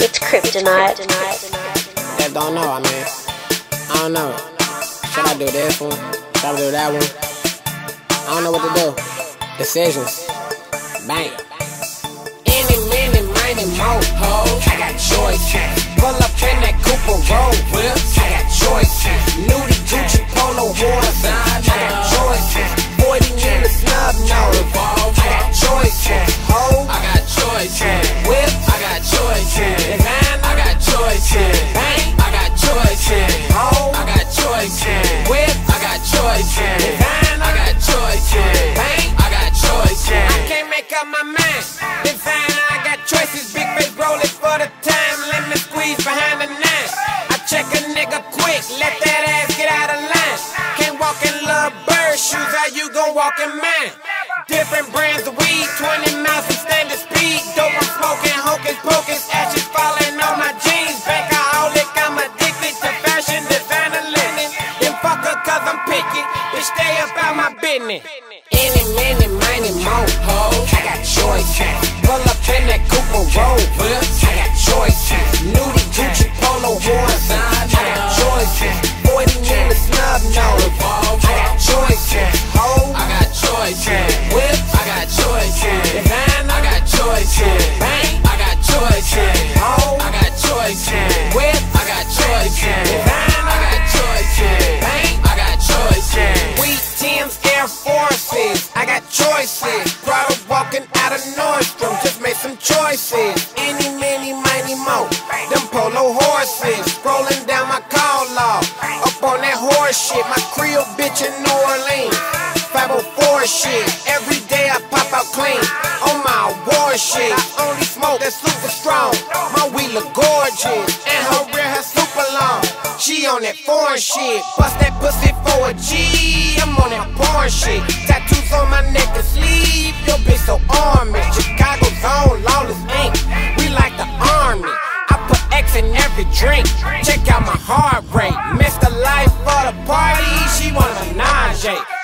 It's Cryptonite. That don't know, I mean, I don't know. Should I do this one? Should I do that one? I don't know what to do. Decisions. Bang. Any, many, many more hoes. I got choices. Pull up in that Cooper road whips. I got choices. Nudie Gucci polo horse. I got choices. 40 in the snub nose. I got choices. Ho. I got choices. Whip. I got choices. Design. I got choices. Bang. I got choices. Ho. I got choices. Whip. I got choices. Design. I got choices. Bang. I got choices. I can't make up my mind. Design. I got choices. Big face rolling for the time. Let me squeeze behind the nine. I check a nigga quick. Let that ass get out of line. Can't walk in love bird shoes. How you gon' walk in mine? Different brands of weed. 20 miles from standard speed. Dope I'm smoking. Hocus pocus. Ashes falling on my jeans. Bankaholic. I'm addicted to fashion. Designer linen. Then fuck her cause I'm picky. Bitch stay about my business. Any, many, many more hoes. I got choices. Pull up in that Cooper road whips. I got choices. Nudie Gucci polo horse. I got choices. 40 in the snub nose. I got choices. Ho. I got choices. Whip. I got choices. Design. I got choices. Bang. I got choices. Ho. I got choices. Whip. I got choices. Design. I got choices. Bang. I got choices. Wheat Tim's Air Forces. I got choices. Prada walking out of Nordstrom. Just made some choices. Any, many, many more. Them polo horses. Scrolling down my call log. Up on that horse shit. My Creole bitch in New Orleans. 504 shit. Every day I pop out clean. On my award shit. I only smoke that's super strong. My weed look gorgeous. And her rear hair super long. She on that foreign shit. Bust that pussy for a G. I'm on that porn shit. Tattoos on my neck and sleeve. Your bitch so army. Chicago's on Lawless Inc. We like the army. I put X in every drink. Check out my heart rate. Missed the life for the party. She want a menage.